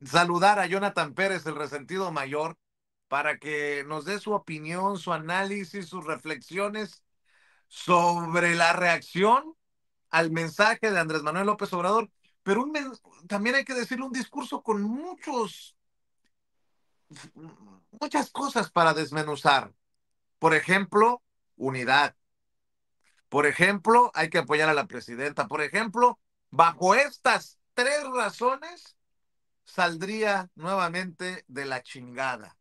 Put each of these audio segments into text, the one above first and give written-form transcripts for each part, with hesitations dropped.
saludar a Jonathan Pérez, el resentido mayor, para que nos dé su opinión, su análisis, sus reflexiones sobre la reacción al mensaje de Andrés Manuel López Obrador, pero también hay que decirle un discurso con muchas cosas para desmenuzar. Por ejemplo, unidad. Por ejemplo, hay que apoyar a la presidenta. Por ejemplo, bajo estas tres razones, saldría nuevamente de la chingada.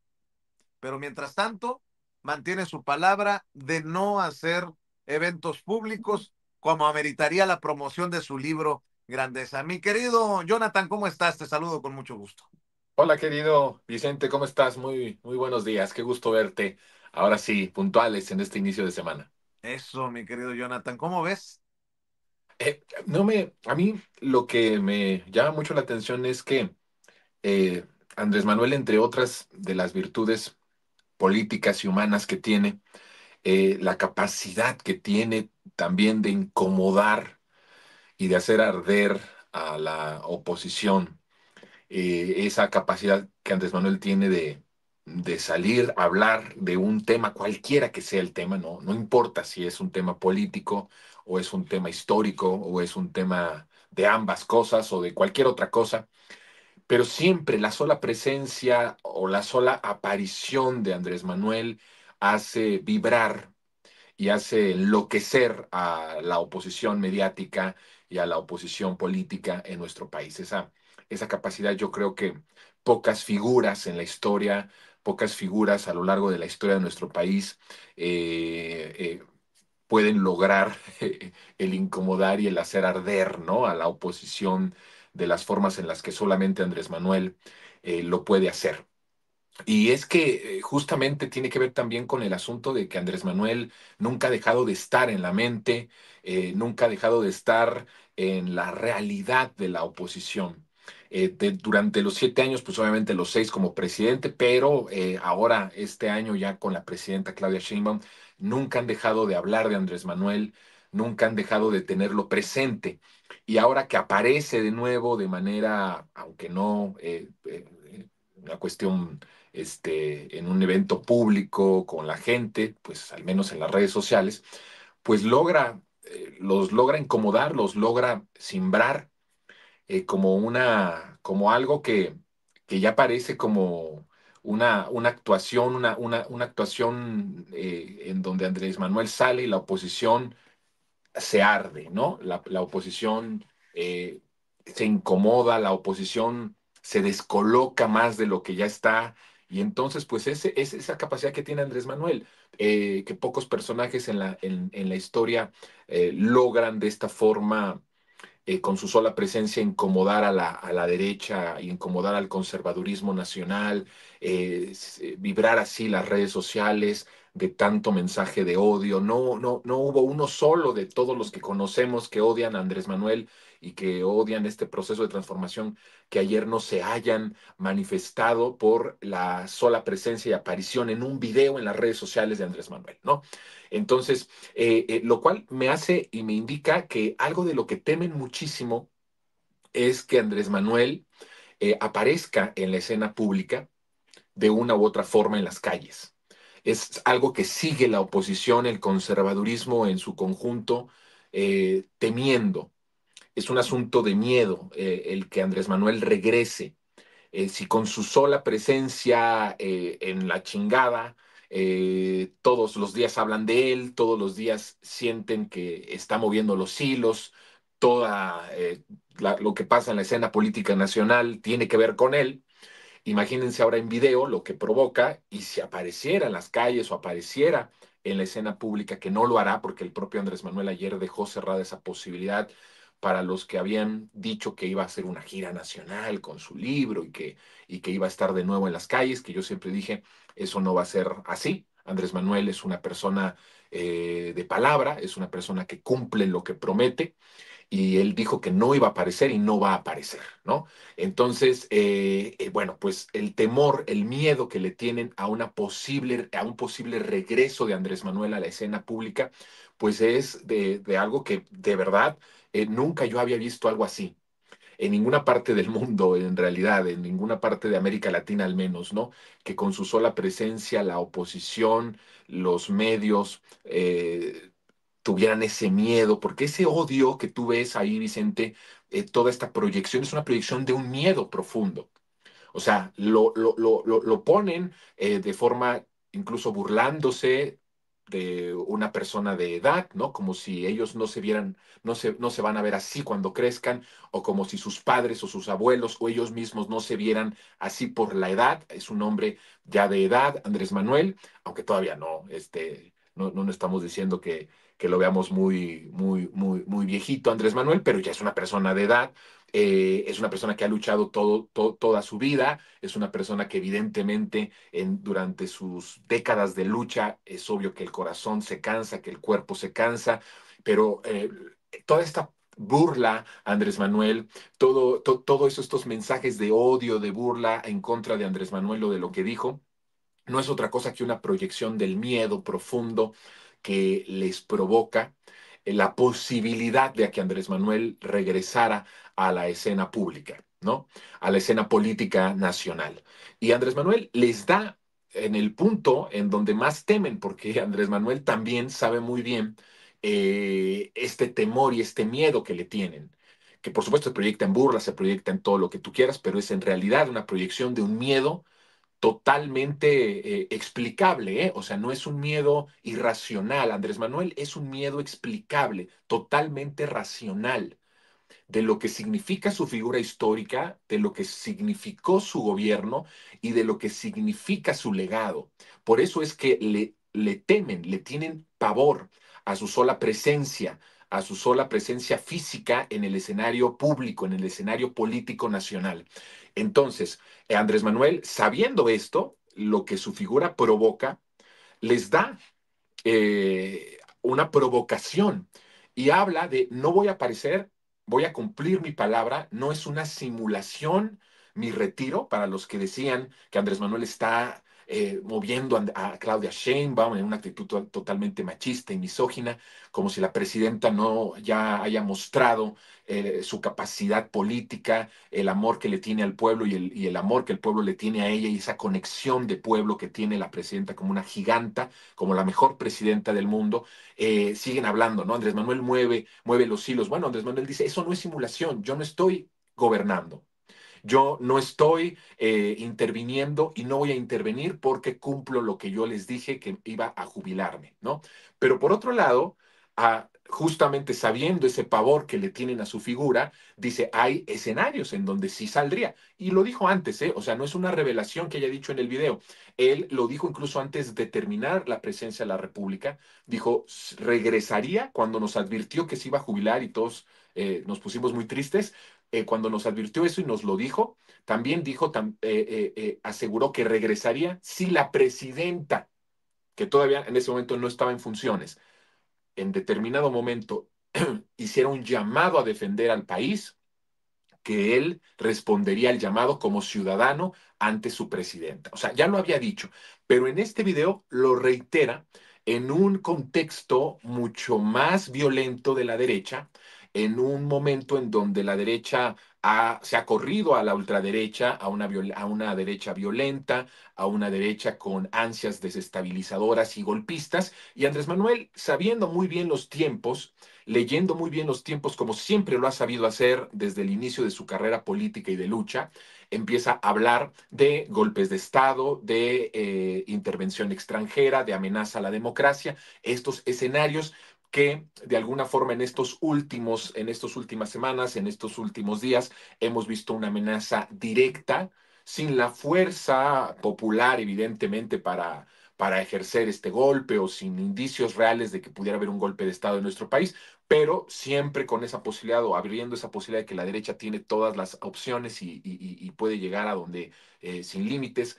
Pero mientras tanto, mantiene su palabra de no hacer eventos públicos como ameritaría la promoción de su libro Grandeza. Mi querido Jonathan, ¿cómo estás? Te saludo con mucho gusto. Hola, querido Vicente, ¿cómo estás? Muy buenos días, qué gusto verte. Ahora sí, puntuales en este inicio de semana. Eso, mi querido Jonathan, ¿cómo ves? A mí lo que me llama mucho la atención es que eh, Andrés Manuel, entre otras de las virtudes políticas y humanas que tiene, la capacidad que tiene también de incomodar y de hacer arder a la oposición, esa capacidad que Andrés Manuel tiene de salir a hablar de un tema, cualquiera que sea el tema, no importa si es un tema político o es un tema histórico o es un tema de ambas cosas o de cualquier otra cosa, pero siempre la sola presencia o la sola aparición de Andrés Manuel hace vibrar y hace enloquecer a la oposición mediática y a la oposición política en nuestro país. Esa capacidad yo creo que pocas figuras en la historia, pocas figuras a lo largo de la historia de nuestro país pueden lograr el incomodar y el hacer arder, ¿no?, a la oposición de las formas en las que solamente Andrés Manuel lo puede hacer. Y es que justamente tiene que ver también con el asunto de que Andrés Manuel nunca ha dejado de estar en la mente, nunca ha dejado de estar en la realidad de la oposición. Durante los 7 años, pues obviamente los 6 como presidente, pero ahora este año ya con la presidenta Claudia Sheinbaum, nunca han dejado de hablar de Andrés Manuel, nunca han dejado de tenerlo presente. Y ahora que aparece de nuevo de manera, aunque no una cuestión en un evento público con la gente, pues al menos en las redes sociales, pues los logra incomodar, los logra simbrar como algo que ya parece como una actuación, una actuación en donde Andrés Manuel sale y la oposición se arde, ¿no? La oposición eh, se incomoda, la oposición se descoloca más de lo que ya está. Y entonces, pues es esa capacidad que tiene Andrés Manuel, que pocos personajes en la historia logran de esta forma, con su sola presencia, incomodar a la derecha, incomodar al conservadurismo nacional, vibrar así las redes sociales de tanto mensaje de odio. No hubo uno solo de todos los que conocemos que odian a Andrés Manuel y que odian este proceso de transformación que ayer no se hayan manifestado por la sola presencia y aparición en un video en las redes sociales de Andrés Manuel, ¿no? Entonces, lo cual me hace y me indica que algo de lo que temen muchísimo es que Andrés Manuel aparezca en la escena pública de una u otra forma en las calles. Es algo que sigue la oposición, el conservadurismo en su conjunto, temiendo. Es un asunto de miedo el que Andrés Manuel regrese, si con su sola presencia en la chingada, todos los días hablan de él, todos los días sienten que está moviendo los hilos, toda lo que pasa en la escena política nacional tiene que ver con él. Imagínense ahora en video lo que provoca, y si apareciera en las calles o apareciera en la escena pública, que no lo hará porque el propio Andrés Manuel ayer dejó cerrada esa posibilidad para los que habían dicho que iba a hacer una gira nacional con su libro y que iba a estar de nuevo en las calles, que yo siempre dije, eso no va a ser así. Andrés Manuel es una persona de palabra, es una persona que cumple lo que promete, y él dijo que no iba a aparecer y no va a aparecer, ¿no? Entonces, bueno, pues el temor, el miedo que le tienen a a un posible regreso de Andrés Manuel a la escena pública, pues es de algo que de verdad nunca yo había visto algo así. en ninguna parte del mundo, en realidad, en ninguna parte de América Latina al menos, ¿no? Que con su sola presencia la oposición, los medios, tuvieran ese miedo, porque ese odio que tú ves ahí, Vicente, toda esta proyección es una proyección de un miedo profundo. O sea, lo ponen de forma incluso burlándose de una persona de edad, ¿no? Como si ellos no se vieran, no se van a ver así cuando crezcan, o como si sus padres o sus abuelos o ellos mismos no se vieran así por la edad. Es un hombre ya de edad, Andrés Manuel, aunque todavía no, no estamos diciendo que lo veamos muy viejito, Andrés Manuel, pero ya es una persona de edad. Es una persona que ha luchado toda su vida, es una persona que evidentemente durante sus décadas de lucha es obvio que el corazón se cansa, que el cuerpo se cansa, pero toda esta burla, Andrés Manuel, todo eso, estos mensajes de odio, de burla en contra de Andrés Manuel o de lo que dijo, no es otra cosa que una proyección del miedo profundo que les provoca la posibilidad de que Andrés Manuel regresara a la escena pública, ¿no? A la escena política nacional. Y Andrés Manuel les da en el punto en donde más temen, porque Andrés Manuel también sabe muy bien este temor y este miedo que le tienen, que por supuesto se proyecta en burla, se proyecta en todo lo que tú quieras, pero es en realidad una proyección de un miedo totalmente explicable, ¿eh? O sea, no es un miedo irracional. Andrés Manuel es un miedo explicable, totalmente racional, de lo que significa su figura histórica, de lo que significó su gobierno y de lo que significa su legado. Por eso es que le temen, le tienen pavor a su sola presencia, a su sola presencia física en el escenario público, en el escenario político nacional. Entonces, Andrés Manuel, sabiendo esto, lo que su figura provoca, les da una provocación y habla de no voy a aparecer, voy a cumplir mi palabra, no es una simulación mi retiro para los que decían que Andrés Manuel está moviendo a Claudia Sheinbaum en una actitud totalmente machista y misógina, como si la presidenta no ya haya mostrado su capacidad política, el amor que le tiene al pueblo y el amor que el pueblo le tiene a ella y esa conexión de pueblo que tiene la presidenta como una giganta, como la mejor presidenta del mundo. Siguen hablando, ¿no? Andrés Manuel mueve los hilos. Bueno, Andrés Manuel dice, eso no es simulación, yo no estoy gobernando. Yo no estoy interviniendo y no voy a intervenir porque cumplo lo que yo les dije que iba a jubilarme, ¿no? Pero por otro lado, justamente sabiendo ese pavor que le tienen a su figura, dice, hay escenarios en donde sí saldría. Y lo dijo antes, ¿eh? O sea, no es una revelación que haya dicho en el video. Él lo dijo incluso antes de terminar la presidencia de la República. Dijo, regresaría cuando nos advirtió que se iba a jubilar y todos nos pusimos muy tristes cuando nos advirtió eso y nos lo dijo, también dijo, aseguró que regresaría si la presidenta, que todavía en ese momento no estaba en funciones, en determinado momento hiciera un llamado a defender al país, que él respondería al llamado como ciudadano ante su presidenta. O sea, ya lo había dicho, pero en este video lo reitera en un contexto mucho más violento de la derecha, en un momento en donde la derecha se ha corrido a la ultraderecha, a una derecha violenta, a una derecha con ansias desestabilizadoras y golpistas, y Andrés Manuel, sabiendo muy bien los tiempos, leyendo muy bien los tiempos, como siempre lo ha sabido hacer desde el inicio de su carrera política y de lucha, empieza a hablar de golpes de Estado, de intervención extranjera, de amenaza a la democracia, estos escenarios que de alguna forma en estas últimas semanas, en estos últimos días, hemos visto una amenaza directa, sin la fuerza popular, evidentemente, para ejercer este golpe o sin indicios reales de que pudiera haber un golpe de Estado en nuestro país, pero siempre con esa posibilidad o abriendo esa posibilidad de que la derecha tiene todas las opciones y puede llegar a donde, sin límites,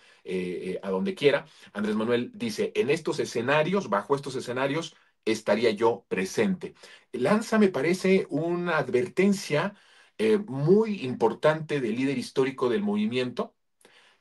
a donde quiera. Andrés Manuel dice, en estos escenarios, bajo estos escenarios, estaría yo presente. Lanza, me parece, una advertencia muy importante del líder histórico del movimiento,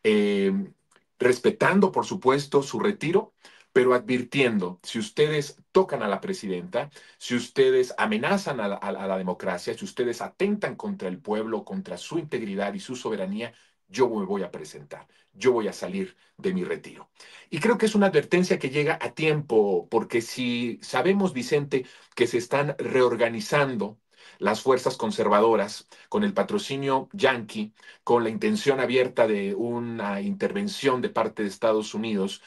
eh, respetando, por supuesto, su retiro, pero advirtiendo, si ustedes tocan a la presidenta, si ustedes amenazan a la democracia, si ustedes atentan contra el pueblo, contra su integridad y su soberanía, yo me voy a presentar, yo voy a salir de mi retiro. Y creo que es una advertencia que llega a tiempo, porque si sabemos, Vicente, que se están reorganizando las fuerzas conservadoras con el patrocinio yanqui, con la intención abierta de una intervención de parte de Estados Unidos,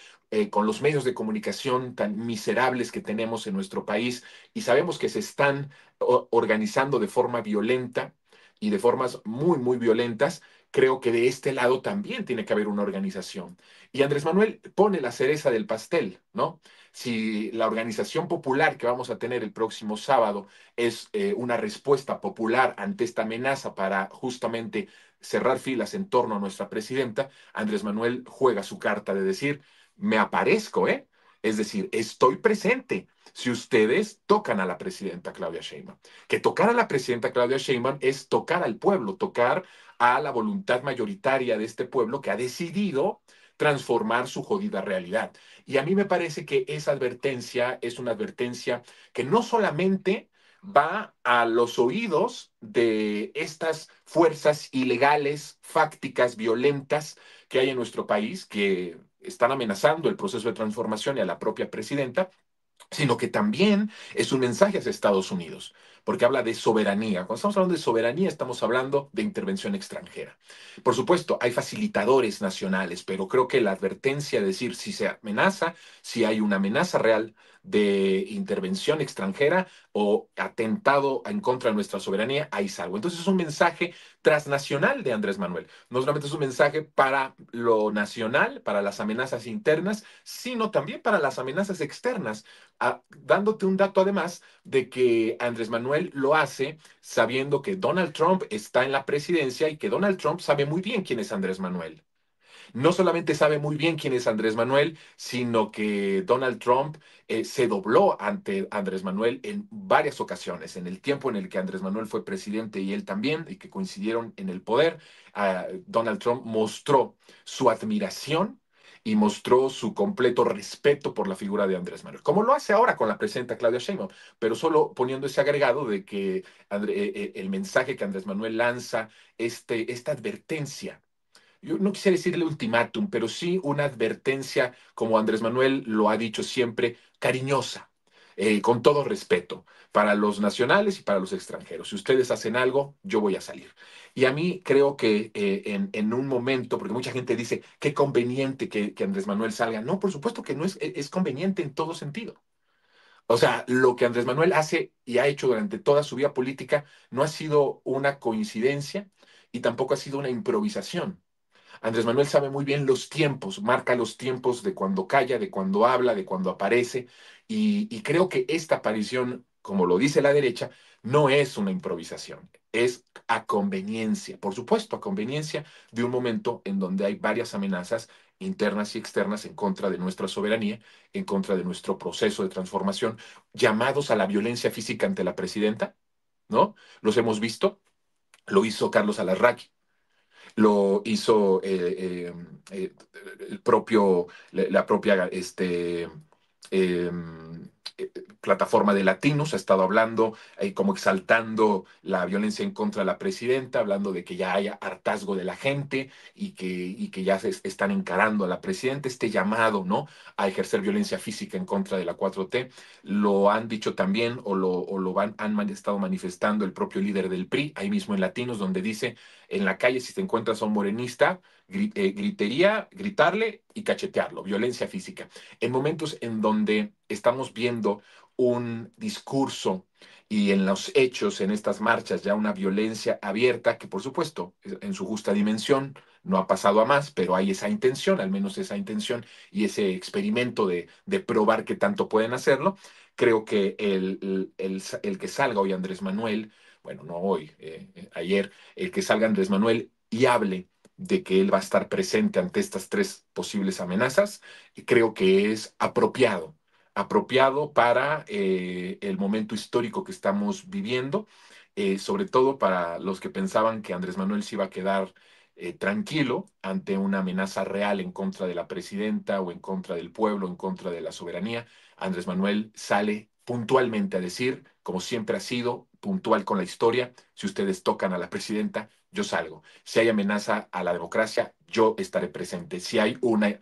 con los medios de comunicación tan miserables que tenemos en nuestro país, y sabemos que se están organizando de forma violenta y de formas muy, muy violentas, creo que de este lado también tiene que haber una organización. Y Andrés Manuel pone la cereza del pastel, ¿no? Si la organización popular que vamos a tener el próximo sábado es una respuesta popular ante esta amenaza para justamente cerrar filas en torno a nuestra presidenta, Andrés Manuel juega su carta de decir, me aparezco, ¿eh? Es decir, estoy presente si ustedes tocan a la presidenta Claudia Sheinbaum. Que tocar a la presidenta Claudia Sheinbaum es tocar al pueblo, tocar a la voluntad mayoritaria de este pueblo que ha decidido transformar su jodida realidad. Y a mí me parece que esa advertencia es una advertencia que no solamente va a los oídos de estas fuerzas ilegales, fácticas, violentas que hay en nuestro país, que están amenazando el proceso de transformación y a la propia presidenta, sino que también es un mensaje hacia Estados Unidos, porque habla de soberanía. Cuando estamos hablando de soberanía, estamos hablando de intervención extranjera. Por supuesto, hay facilitadores nacionales, pero creo que la advertencia de decir si se amenaza, si hay una amenaza real de intervención extranjera o atentado en contra de nuestra soberanía, ahí salgo. Entonces es un mensaje transnacional de Andrés Manuel. No solamente es un mensaje para lo nacional, para las amenazas internas, sino también para las amenazas externas, dándote un dato además de que Andrés Manuel lo hace sabiendo que Donald Trump está en la presidencia y que Donald Trump sabe muy bien quién es Andrés Manuel. No solamente sabe muy bien quién es Andrés Manuel, sino que Donald Trump se dobló ante Andrés Manuel en varias ocasiones. En el tiempo en el que Andrés Manuel fue presidente y él también, y que coincidieron en el poder, Donald Trump mostró su admiración y mostró su completo respeto por la figura de Andrés Manuel, como lo hace ahora con la presidenta Claudia Sheinbaum, pero solo poniendo ese agregado de que el mensaje que Andrés Manuel lanza, esta advertencia, yo no quisiera decirle ultimátum, pero sí una advertencia, como Andrés Manuel lo ha dicho siempre, cariñosa, con todo respeto, para los nacionales y para los extranjeros. Si ustedes hacen algo, yo voy a salir. Y a mí creo que en un momento, porque mucha gente dice, qué conveniente que Andrés Manuel salga. No, por supuesto que no es conveniente en todo sentido. O sea, lo que Andrés Manuel hace y ha hecho durante toda su vida política no ha sido una coincidencia y tampoco ha sido una improvisación. Andrés Manuel sabe muy bien los tiempos, marca los tiempos de cuando calla, de cuando habla, de cuando aparece, y creo que esta aparición, como lo dice la derecha, no es una improvisación, es a conveniencia, por supuesto, a conveniencia de un momento en donde hay varias amenazas internas y externas en contra de nuestra soberanía, en contra de nuestro proceso de transformación, llamados a la violencia física ante la presidenta, ¿no? Los hemos visto, lo hizo Carlos Alarraqui, lo hizo el propio, la propia eh, plataforma de latinos, ha estado hablando, como exaltando la violencia en contra de la presidenta, hablando de que ya haya hartazgo de la gente y que ya se están encarando a la presidenta, este llamado, ¿no?, a ejercer violencia física en contra de la 4T, lo han dicho también han estado manifestando el propio líder del PRI, ahí mismo en Latinos, donde dice, en la calle, si te encuentras a un morenista, gritería, gritarle y cachetearlo, violencia física. En momentos en donde estamos viendo un discurso y en los hechos, en estas marchas, ya una violencia abierta que, por supuesto, en su justa dimensión, no ha pasado a más, pero hay esa intención, al menos esa intención y ese experimento de probar que tanto pueden hacerlo. Creo que el que salga hoy Andrés Manuel, bueno, no hoy, ayer, el que salga Andrés Manuel y hable de que él va a estar presente ante estas tres posibles amenazas, creo que es apropiado para el momento histórico que estamos viviendo, sobre todo para los que pensaban que Andrés Manuel se iba a quedar tranquilo ante una amenaza real en contra de la presidenta o en contra del pueblo, en contra de la soberanía. Andrés Manuel sale puntualmente a decir, como siempre ha sido, puntual con la historia, si ustedes tocan a la presidenta, yo salgo. Si hay amenaza a la democracia, yo estaré presente. Si hay una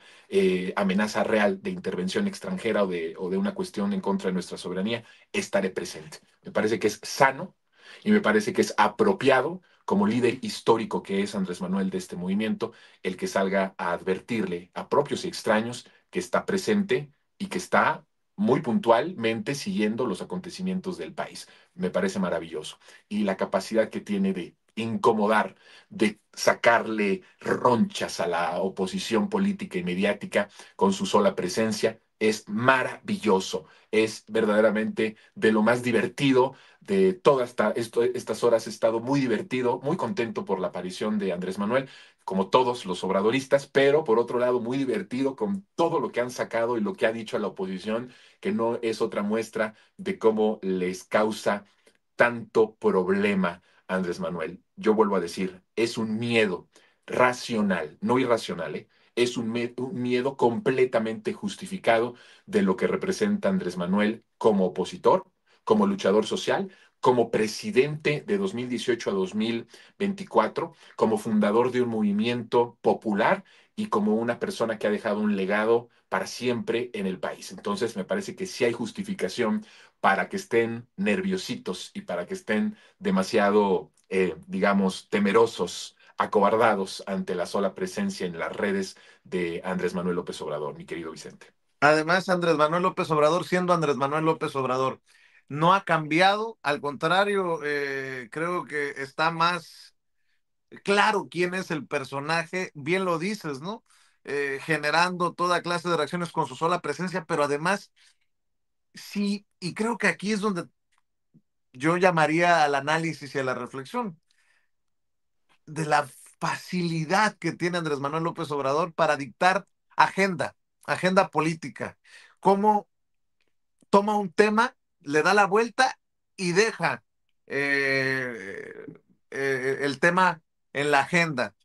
amenaza real de intervención extranjera o de una cuestión en contra de nuestra soberanía, estaré presente. Me parece que es sano y me parece que es apropiado como líder histórico que es Andrés Manuel de este movimiento, el que salga a advertirle a propios y extraños que está presente y que está muy puntualmente siguiendo los acontecimientos del país. Me parece maravilloso. Y la capacidad que tiene de incomodar, de sacarle ronchas a la oposición política y mediática con su sola presencia, es maravilloso. Es verdaderamente de lo más divertido de estas horas. He estado muy divertido, muy contento por la aparición de Andrés Manuel, como todos los obradoristas, pero por otro lado muy divertido con todo lo que han sacado y lo que ha dicho a la oposición, que no es otra muestra de cómo les causa tanto problema Andrés Manuel. Yo vuelvo a decir, es un miedo racional, no irracional, ¿eh? Es un miedo completamente justificado de lo que representa Andrés Manuel como opositor, como luchador social, como presidente de 2018 a 2024, como fundador de un movimiento popular y como una persona que ha dejado un legado para siempre en el país. Entonces, me parece que sí hay justificación para que estén nerviositos y para que estén demasiado, digamos, temerosos, acobardados ante la sola presencia en las redes de Andrés Manuel López Obrador, mi querido Vicente. Además, Andrés Manuel López Obrador, siendo Andrés Manuel López Obrador, no ha cambiado, al contrario, creo que está más claro quién es el personaje, bien lo dices, ¿no? Generando toda clase de reacciones con su sola presencia, pero además, sí, y creo que aquí es donde yo llamaría al análisis y a la reflexión, de la facilidad que tiene Andrés Manuel López Obrador para dictar agenda, agenda política. Cómo toma un tema, le da la vuelta y deja eh, el tema en la agenda.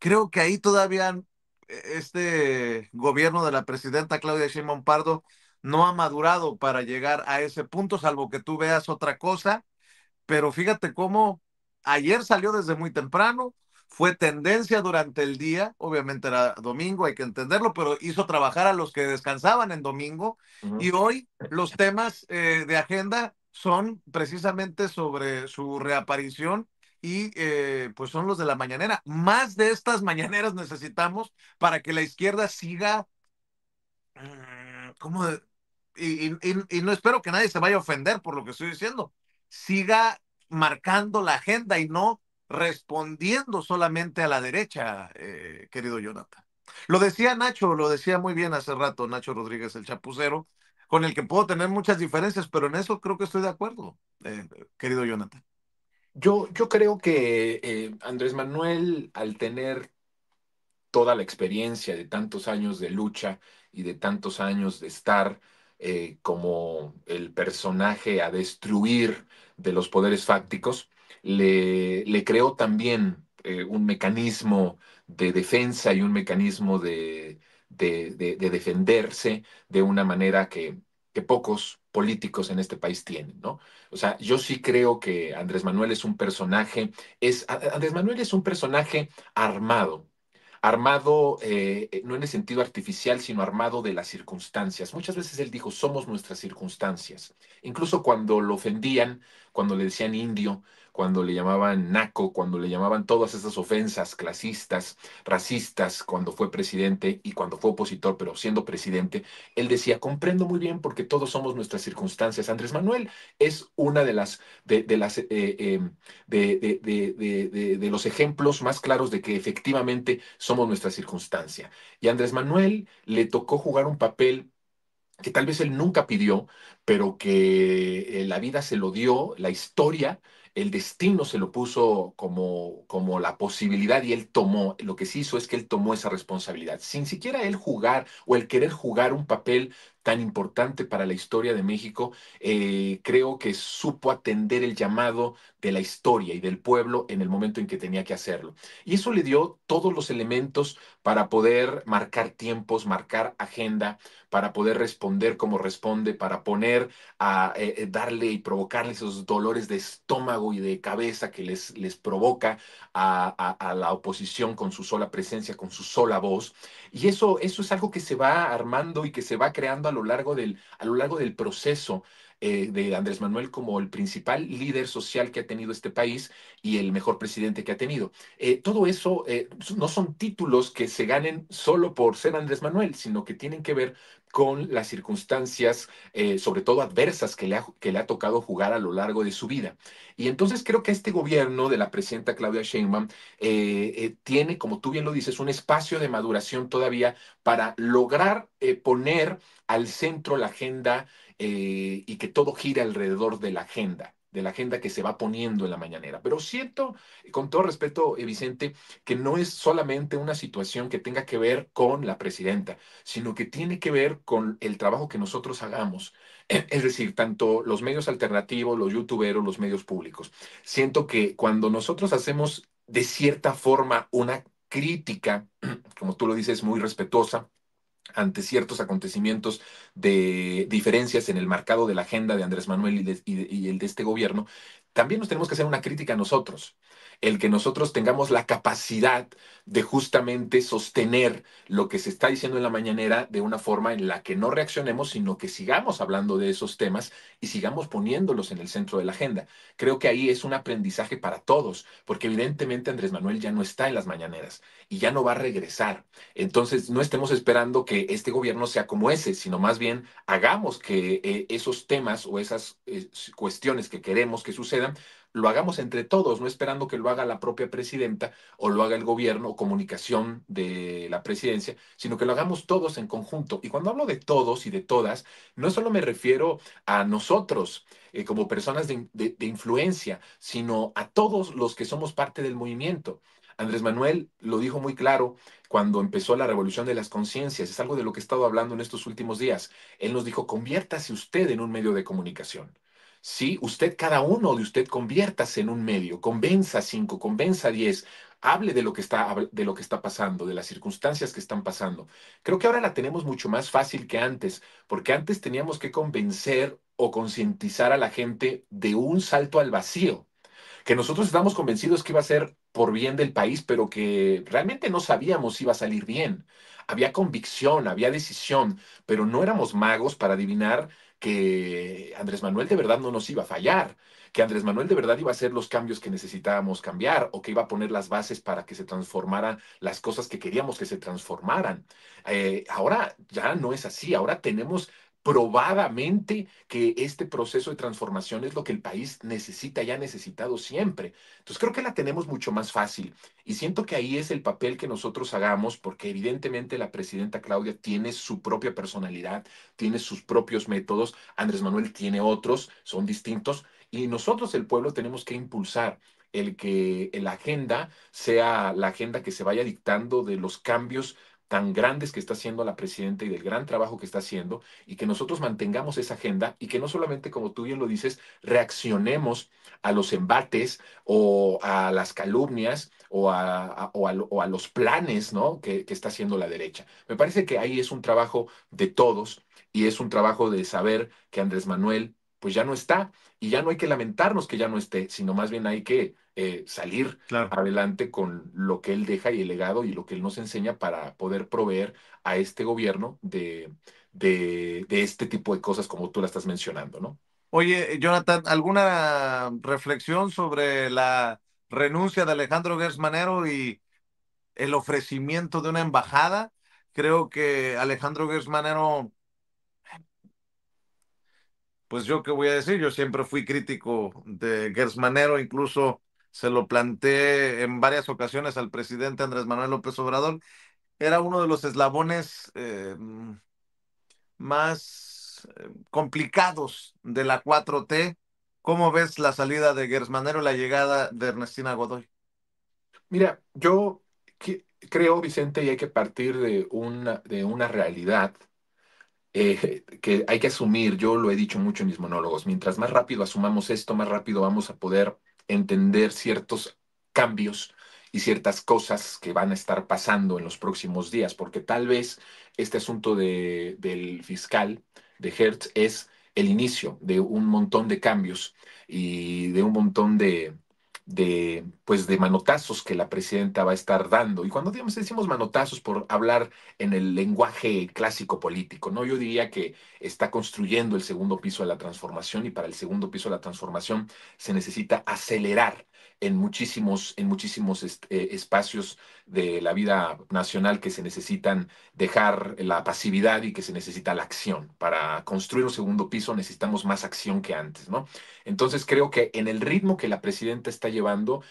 Creo que ahí todavía este gobierno de la presidenta Claudia Sheinbaum Pardo no ha madurado para llegar a ese punto, salvo que tú veas otra cosa, pero fíjate cómo ayer salió desde muy temprano, fue tendencia durante el día, obviamente era domingo, hay que entenderlo, pero hizo trabajar a los que descansaban en domingo Uh -huh. y hoy los temas de agenda son precisamente sobre su reaparición y pues son los de la mañanera. Más de estas mañaneras necesitamos para que la izquierda siga ¿cómo? Y no espero que nadie se vaya a ofender por lo que estoy diciendo. Siga marcando la agenda y no respondiendo solamente a la derecha, querido Jonathan. Lo decía Nacho, lo decía muy bien hace rato Nacho Rodríguez, el chapucero, con el que puedo tener muchas diferencias, pero en eso creo que estoy de acuerdo, querido Jonathan. Yo creo que Andrés Manuel, al tener toda la experiencia de tantos años de lucha y de tantos años de estar como el personaje a destruir de los poderes fácticos, le creó también un mecanismo de defensa y un mecanismo de defenderse de una manera que pocos políticos en este país tienen, ¿no? O sea, yo sí creo que Andrés Manuel es un personaje, Andrés Manuel es un personaje armado, armado no en el sentido artificial, sino armado de las circunstancias. Muchas veces él dijo, somos nuestras circunstancias. Incluso cuando lo ofendían, cuando le decían indio, cuando le llamaban naco, cuando le llamaban todas esas ofensas clasistas, racistas, cuando fue presidente y cuando fue opositor, pero siendo presidente, él decía, comprendo muy bien porque todos somos nuestras circunstancias. Andrés Manuel es una de los ejemplos más claros de que efectivamente somos nuestra circunstancia. Y a Andrés Manuel le tocó jugar un papel que tal vez él nunca pidió, pero que la vida se lo dio, la historia, el destino se lo puso como la posibilidad y él tomó, lo que sí hizo es que él tomó esa responsabilidad, sin siquiera él jugar o el querer jugar un papel tan importante para la historia de México, creo que supo atender el llamado de la historia y del pueblo en el momento en que tenía que hacerlo. Y eso le dio todos los elementos para poder marcar tiempos, marcar agenda, para poder responder como responde, para poner a darle y provocarle esos dolores de estómago y de cabeza que les provoca a la oposición con su sola presencia, con su sola voz. Y eso es algo que se va armando y que se va creando a lo largo del proceso de Andrés Manuel como el principal líder social que ha tenido este país y el mejor presidente que ha tenido. Todo eso no son títulos que se ganen solo por ser Andrés Manuel, sino que tienen que ver con las circunstancias, sobre todo adversas, que le ha tocado jugar a lo largo de su vida. Y entonces creo que este gobierno de la presidenta Claudia Sheinbaum tiene, como tú bien lo dices, un espacio de maduración todavía para lograr poner al centro la agenda y que todo gire alrededor de la agenda que se va poniendo en la mañanera. Pero siento, con todo respeto, Vicente, que no es solamente una situación que tenga que ver con la presidenta, sino que tiene que ver con el trabajo que nosotros hagamos. Es decir, tanto los medios alternativos, los youtuberos, los medios públicos. Siento que cuando nosotros hacemos de cierta forma una crítica, como tú lo dices, muy respetuosa, ante ciertos acontecimientos de diferencias en el marcado de la agenda de Andrés Manuel y el de este gobierno, también nos tenemos que hacer una crítica a nosotros. El que nosotros tengamos la capacidad de justamente sostener lo que se está diciendo en la mañanera de una forma en la que no reaccionemos, sino que sigamos hablando de esos temas y sigamos poniéndolos en el centro de la agenda. Creo que ahí es un aprendizaje para todos, porque evidentemente Andrés Manuel ya no está en las mañaneras y ya no va a regresar. Entonces, no estemos esperando que este gobierno sea como ese, sino más bien hagamos que esos temas o esas cuestiones que queremos que sucedan, lo hagamos entre todos, no esperando que lo haga la propia presidenta o lo haga el gobierno o comunicación de la presidencia, sino que lo hagamos todos en conjunto. Y cuando hablo de todos y de todas, no solo me refiero a nosotros como personas de influencia, sino a todos los que somos parte del movimiento. Andrés Manuel lo dijo muy claro cuando empezó la revolución de las conciencias. Es algo de lo que he estado hablando en estos últimos días. Él nos dijo, conviértase usted en un medio de comunicación. Sí, usted, cada uno de usted, conviértase en un medio, convenza a 5, convenza a 10, hable de lo que está pasando, de las circunstancias que están pasando. Creo que ahora la tenemos mucho más fácil que antes, porque antes teníamos que convencer o concientizar a la gente de un salto al vacío que nosotros estábamos convencidos que iba a ser por bien del país, pero que realmente no sabíamos si iba a salir bien. Había convicción, había decisión, pero no éramos magos para adivinar que Andrés Manuel de verdad no nos iba a fallar, que Andrés Manuel de verdad iba a hacer los cambios que necesitábamos cambiar o que iba a poner las bases para que se transformaran las cosas que queríamos que se transformaran. Ahora ya no es así, ahora tenemos probadamente que este proceso de transformación es lo que el país necesita y ha necesitado siempre. Entonces creo que la tenemos mucho más fácil y siento que ahí es el papel que nosotros hagamos porque evidentemente la presidenta Claudia tiene su propia personalidad, tiene sus propios métodos, Andrés Manuel tiene otros, son distintos y nosotros el pueblo tenemos que impulsar el que la agenda sea la agenda que se vaya dictando de los cambios tan grandes que está haciendo la presidenta y del gran trabajo que está haciendo y que nosotros mantengamos esa agenda y que no solamente, como tú bien lo dices, reaccionemos a los embates o a las calumnias o a los planes, ¿no? Que está haciendo la derecha. Me parece que ahí es un trabajo de todos y es un trabajo de saber que Andrés Manuel pues ya no está y ya no hay que lamentarnos que ya no esté, sino más bien hay que salir Claro. adelante con lo que él deja y el legado y lo que él nos enseña para poder proveer a este gobierno de este tipo de cosas como tú la estás mencionando, ¿no? Oye, Jonathan, ¿alguna reflexión sobre la renuncia de Alejandro Gertz Manero y el ofrecimiento de una embajada? Creo que Alejandro Gertz Manero, pues yo qué voy a decir, yo siempre fui crítico de Gertz Manero, incluso se lo planteé en varias ocasiones al presidente Andrés Manuel López Obrador. Era uno de los eslabones más complicados de la 4T. ¿Cómo ves la salida de Gertz Manero y la llegada de Ernestina Godoy? Mira, creo, Vicente, y hay que partir de una realidad. que hay que asumir, yo lo he dicho mucho en mis monólogos, mientras más rápido asumamos esto, más rápido vamos a poder entender ciertos cambios y ciertas cosas que van a estar pasando en los próximos días, porque tal vez este asunto del fiscal de Hertz es el inicio de un montón de cambios y de un montón pues de manotazos que la presidenta va a estar dando. Y cuando decimos manotazos por hablar en el lenguaje clásico político, ¿no? Yo diría que está construyendo el segundo piso de la transformación y para el segundo piso de la transformación se necesita acelerar en muchísimos espacios de la vida nacional que se necesitan dejar la pasividad y que se necesita la acción. Para construir un segundo piso necesitamos más acción que antes, ¿no? Entonces creo que en el ritmo que la presidenta está llevando,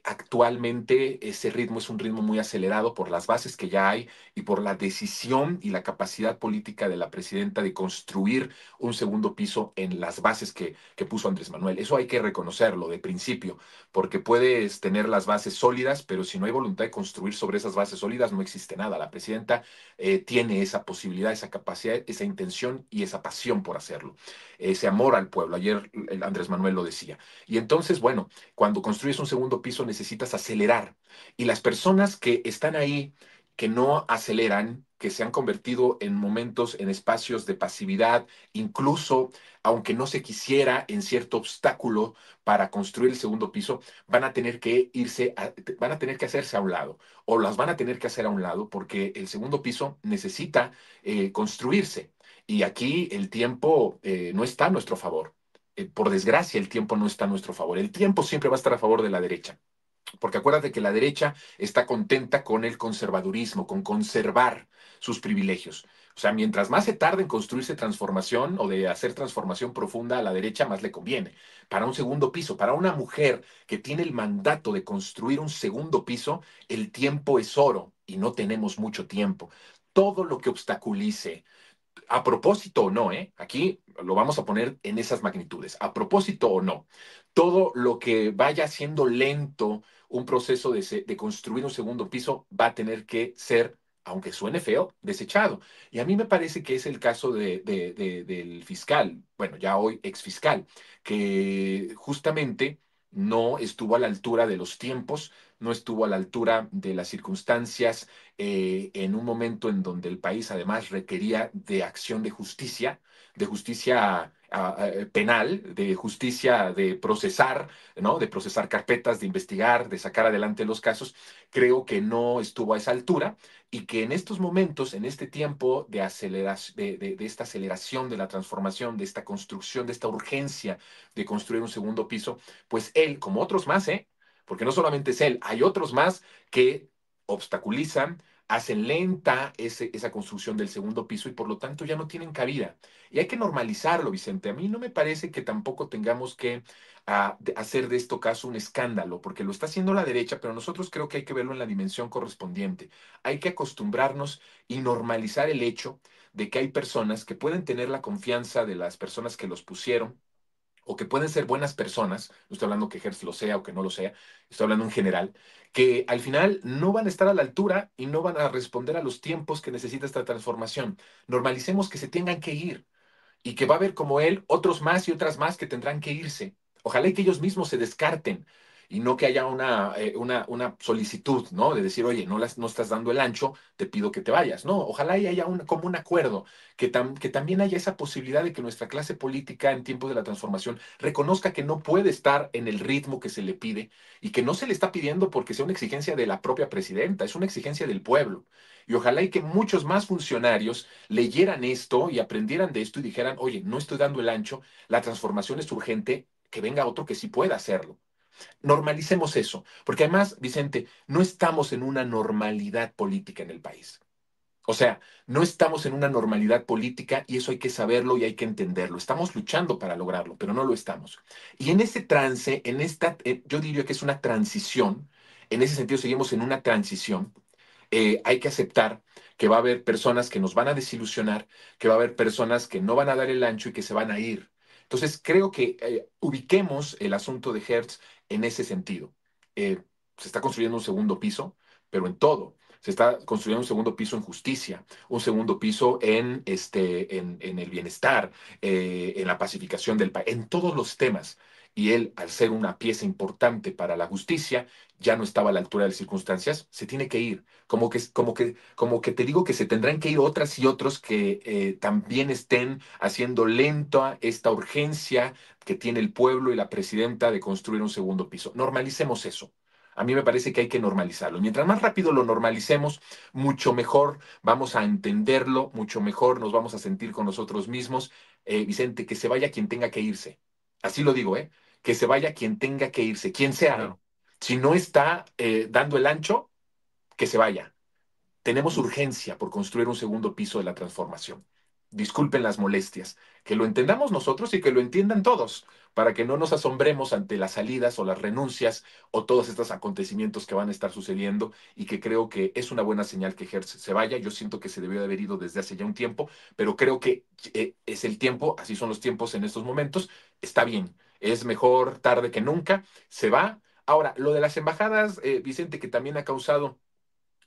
actualmente ese ritmo es un ritmo muy acelerado por las bases que ya hay y por la decisión y la capacidad política de la presidenta de construir un segundo piso en las bases que puso Andrés Manuel. Eso hay que reconocerlo de principio, porque puedes tener las bases sólidas, pero si no hay voluntad de construir sobre esas bases sólidas, no existe nada. La presidenta tiene esa posibilidad, esa capacidad, esa intención y esa pasión por hacerlo, ese amor al pueblo. Ayer el Andrés Manuel lo decía. Y entonces, bueno, cuando construyes un segundo piso necesitas acelerar. Y las personas que están ahí que no aceleran, que se han convertido en momentos, en espacios de pasividad, incluso aunque no se quisiera en cierto obstáculo para construir el segundo piso, van a tener que hacerse a un lado o las van a tener que hacer a un lado porque el segundo piso necesita construirse. Y aquí el tiempo no está a nuestro favor. Por desgracia, el tiempo no está a nuestro favor. El tiempo siempre va a estar a favor de la derecha. Porque acuérdate que la derecha está contenta con el conservadurismo, con conservar sus privilegios. O sea, mientras más se tarde en construirse transformación o de hacer transformación profunda a la derecha, más le conviene. Para un segundo piso, para una mujer que tiene el mandato de construir un segundo piso, el tiempo es oro y no tenemos mucho tiempo. Todo lo que obstaculice, a propósito o no, ¿eh? Aquí lo vamos a poner en esas magnitudes, a propósito o no. Todo lo que vaya siendo lento un proceso de construir un segundo piso va a tener que ser, aunque suene feo, desechado. Y a mí me parece que es el caso del fiscal, bueno, ya hoy ex fiscal, que justamente no estuvo a la altura de los tiempos, no estuvo a la altura de las circunstancias en un momento en donde el país además requería de acción de justicia penal, de justicia de procesar, ¿no? De procesar carpetas, de investigar, de sacar adelante los casos, creo que no estuvo a esa altura y que en estos momentos, en este tiempo de esta aceleración de la transformación, de esta construcción, de esta urgencia de construir un segundo piso, pues él, como otros más, ¿eh? Porque no solamente es él, hay otros más que obstaculizan, hacen lenta esa construcción del segundo piso y por lo tanto ya no tienen cabida. Y hay que normalizarlo, Vicente. A mí no me parece que tampoco tengamos que hacer de esto caso un escándalo, porque lo está haciendo la derecha, pero nosotros creo que hay que verlo en la dimensión correspondiente. Hay que acostumbrarnos y normalizar el hecho de que hay personas que pueden tener la confianza de las personas que los pusieron, o que pueden ser buenas personas, no estoy hablando que Hertz lo sea o que no lo sea, estoy hablando en general, que al final no van a estar a la altura y no van a responder a los tiempos que necesita esta transformación. Normalicemos que se tengan que ir y que va a haber como él otros más y otras más que tendrán que irse. Ojalá y que ellos mismos se descarten y no que haya una solicitud, ¿no? De decir, oye, no estás dando el ancho, te pido que te vayas. No, ojalá y haya como un acuerdo, que también haya esa posibilidad de que nuestra clase política en tiempos de la transformación reconozca que no puede estar en el ritmo que se le pide y que no se le está pidiendo porque sea una exigencia de la propia presidenta, es una exigencia del pueblo. Y ojalá y que muchos más funcionarios leyeran esto y aprendieran de esto y dijeran, oye, no estoy dando el ancho, la transformación es urgente, que venga otro que sí pueda hacerlo. Normalicemos eso, porque además, Vicente, no estamos en una normalidad política en el país. O sea, no estamos en una normalidad política y eso hay que saberlo y hay que entenderlo. Estamos luchando para lograrlo, pero no lo estamos. Y en ese trance, yo diría que es una transición, en ese sentido seguimos en una transición. Hay que aceptar que va a haber personas que nos van a desilusionar, que va a haber personas que no van a dar el ancho y que se van a ir. Entonces, creo que ubiquemos el asunto de Hertz en ese sentido. Se está construyendo un segundo piso, pero en todo. Se está construyendo un segundo piso en justicia, un segundo piso en el bienestar, en la pacificación del país, en todos los temas. Y él, al ser una pieza importante para la justicia, ya no estaba a la altura de las circunstancias, se tiene que ir. Como que te digo que se tendrán que ir otras y otros que también estén haciendo lenta esta urgencia que tiene el pueblo y la presidenta de construir un segundo piso. Normalicemos eso. A mí me parece que hay que normalizarlo. Mientras más rápido lo normalicemos, mucho mejor vamos a entenderlo, mucho mejor nos vamos a sentir con nosotros mismos. Vicente, que se vaya quien tenga que irse. Así lo digo, ¿eh? Que se vaya quien tenga que irse, quien sea, ¿eh? Claro. Si no está dando el ancho, que se vaya. Tenemos urgencia por construir un segundo piso de la transformación. Disculpen las molestias, que lo entendamos nosotros y que lo entiendan todos, para que no nos asombremos ante las salidas o las renuncias o todos estos acontecimientos que van a estar sucediendo y que creo que es una buena señal que Hertz se vaya. Yo siento que se debió de haber ido desde hace ya un tiempo, pero creo que es el tiempo, así son los tiempos en estos momentos, está bien, es mejor tarde que nunca, se va. Ahora, lo de las embajadas, Vicente, que también ha causado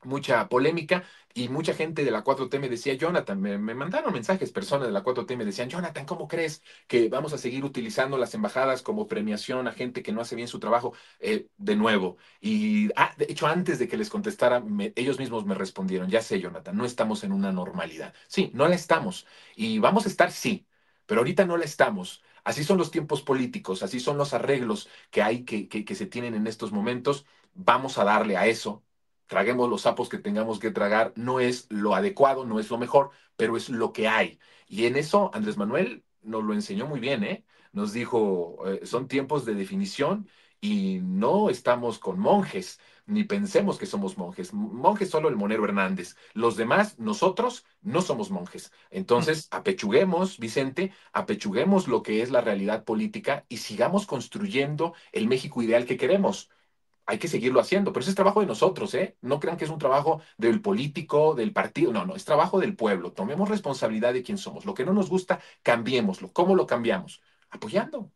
mucha polémica y mucha gente de la 4T me decía, Jonathan, me mandaron mensajes, personas de la 4T me decían, Jonathan, ¿cómo crees que vamos a seguir utilizando las embajadas como premiación a gente que no hace bien su trabajo? De nuevo, y de hecho antes de que les contestara, ellos mismos me respondieron, ya sé, Jonathan, no estamos en una normalidad. Sí, no la estamos y vamos a estar, sí, pero ahorita no la estamos. Así son los tiempos políticos, así son los arreglos que hay que se tienen en estos momentos. Vamos a darle a eso, traguemos los sapos que tengamos que tragar, no es lo adecuado, no es lo mejor, pero es lo que hay. Y en eso Andrés Manuel nos lo enseñó muy bien, ¿eh? Nos dijo, son tiempos de definición y no estamos con monjes, ni pensemos que somos monjes. Monjes solo el Monero Hernández. Los demás, nosotros, no somos monjes. Entonces, apechuguemos, Vicente, apechuguemos lo que es la realidad política y sigamos construyendo el México ideal que queremos. Hay que seguirlo haciendo, pero ese es trabajo de nosotros, ¿eh? No crean que es un trabajo del político, del partido, no, no, es trabajo del pueblo. Tomemos responsabilidad de quién somos. Lo que no nos gusta, cambiémoslo. ¿Cómo lo cambiamos? Apoyando.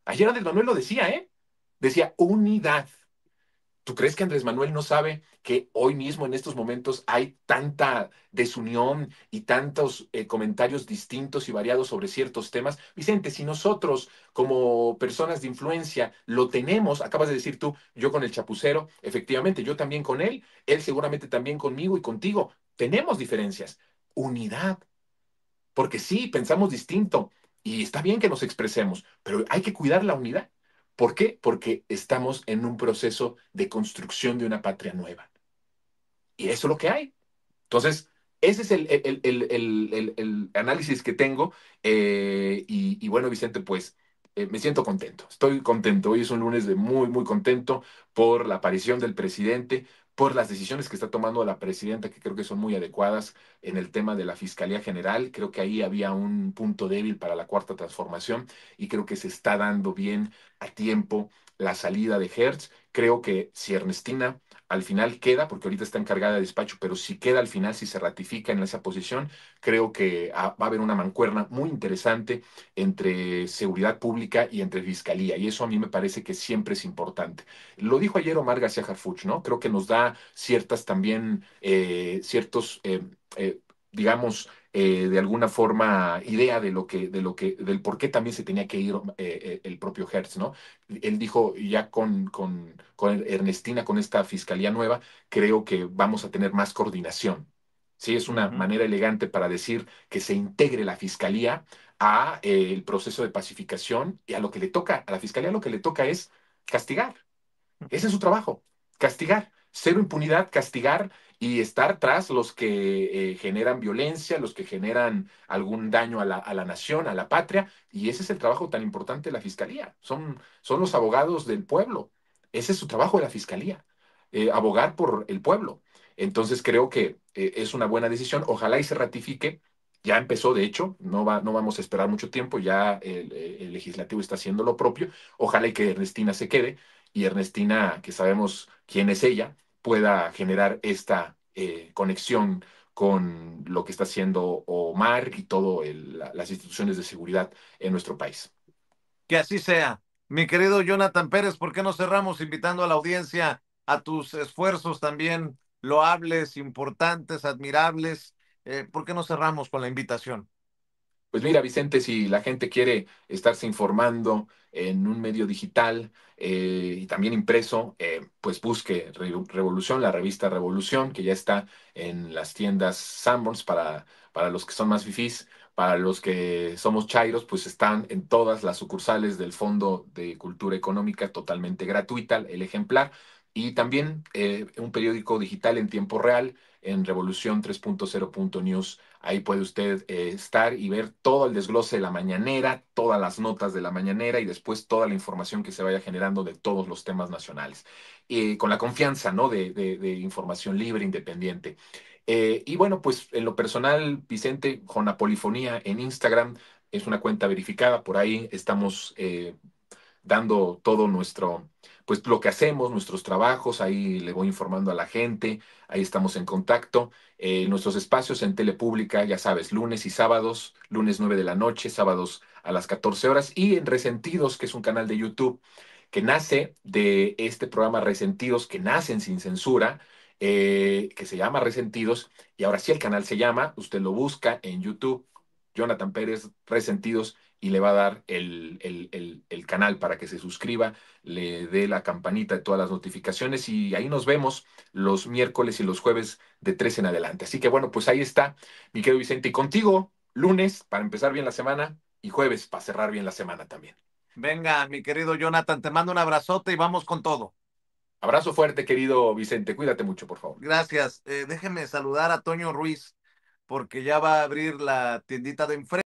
Ayer Andrés Manuel lo decía, ¿eh? Decía unidad. ¿Tú crees que Andrés Manuel no sabe que hoy mismo, en estos momentos, hay tanta desunión y tantos comentarios distintos y variados sobre ciertos temas? Vicente, si nosotros como personas de influencia lo tenemos, acabas de decir tú, yo con el chapucero, efectivamente, yo también con él seguramente también conmigo y contigo, tenemos diferencias. Unidad, porque sí, pensamos distinto y está bien que nos expresemos, pero hay que cuidar la unidad. ¿Por qué? Porque estamos en un proceso de construcción de una patria nueva. Y eso es lo que hay. Entonces, ese es el análisis que tengo. Y bueno, Vicente, pues me siento contento. Estoy contento. Hoy es un lunes de muy, muy contento por la aparición del presidente, por las decisiones que está tomando la presidenta, que creo que son muy adecuadas en el tema de la Fiscalía General. Creo que ahí había un punto débil para la Cuarta Transformación y creo que se está dando bien a tiempo la salida de Hertz. Creo que si Ernestina al final queda, porque ahorita está encargada de despacho, pero si queda al final, si se ratifica en esa posición, creo que va a haber una mancuerna muy interesante entre seguridad pública y entre fiscalía, y eso a mí me parece que siempre es importante. Lo dijo ayer Omar García Harfuch, ¿no? Creo que nos da ciertas también, eh, digamos, de alguna forma idea del por qué también se tenía que ir el propio Hertz, ¿no? Él dijo ya con Ernestina, con esta fiscalía nueva, creo que vamos a tener más coordinación. Sí, es una Ujú. manera elegante para decir que se integre la fiscalía a el proceso de pacificación y a lo que le toca, a la fiscalía lo que le toca es castigar. Ese es su trabajo, castigar, cero impunidad, castigar y estar tras los que generan violencia, los que generan algún daño a la nación, a la patria, y ese es el trabajo tan importante de la fiscalía. Son los abogados del pueblo. Ese es su trabajo de la fiscalía, abogar por el pueblo. Entonces creo que es una buena decisión. Ojalá y se ratifique. Ya empezó, de hecho, no vamos a esperar mucho tiempo, ya el legislativo está haciendo lo propio. Ojalá y que Ernestina se quede y Ernestina, que sabemos quién es ella, pueda generar esta conexión con lo que está haciendo Omar y todas las instituciones de seguridad en nuestro país. Que así sea. Mi querido Jonathan Pérez, ¿por qué no cerramos invitando a la audiencia a tus esfuerzos también loables, importantes, admirables. ¿Por qué no cerramos con la invitación? Pues mira, Vicente, si la gente quiere estarse informando en un medio digital y también impreso, pues busque Revolución, la revista Revolución, que ya está en las tiendas Sanborns para los que son más fifís. Para los que somos chairos, pues están en todas las sucursales del Fondo de Cultura Económica totalmente gratuita, el ejemplar. Y también un periódico digital en tiempo real en Revolución 3.0 News. Ahí puede usted estar y ver todo el desglose de la mañanera, todas las notas de la mañanera y después toda la información que se vaya generando de todos los temas nacionales. Con la confianza, ¿no? De información libre, independiente. Y bueno, pues en lo personal, Vicente, con la polifonía en Instagram, es una cuenta verificada, por ahí estamos dando todo nuestro, pues lo que hacemos, nuestros trabajos, ahí le voy informando a la gente, ahí estamos en contacto. Nuestros espacios en Telepública, ya sabes, lunes y sábados, lunes 9 de la noche, sábados a las 14 horas, y en Resentidos, que es un canal de YouTube que nace de este programa Resentidos, que nacen sin censura, que se llama Resentidos, y ahora sí el canal se llama, usted lo busca en YouTube, Jonathan Pérez Resentidos, y le va a dar el canal para que se suscriba, le dé la campanita de todas las notificaciones y ahí nos vemos los miércoles y los jueves de 3 en adelante. Así que bueno, pues ahí está, mi querido Vicente, y contigo lunes para empezar bien la semana y jueves para cerrar bien la semana también. Venga, mi querido Jonathan, te mando un abrazote y vamos con todo. Abrazo fuerte, querido Vicente, cuídate mucho, por favor. Gracias. Déjeme saludar a Toño Ruiz porque ya va a abrir la tiendita de enfrente.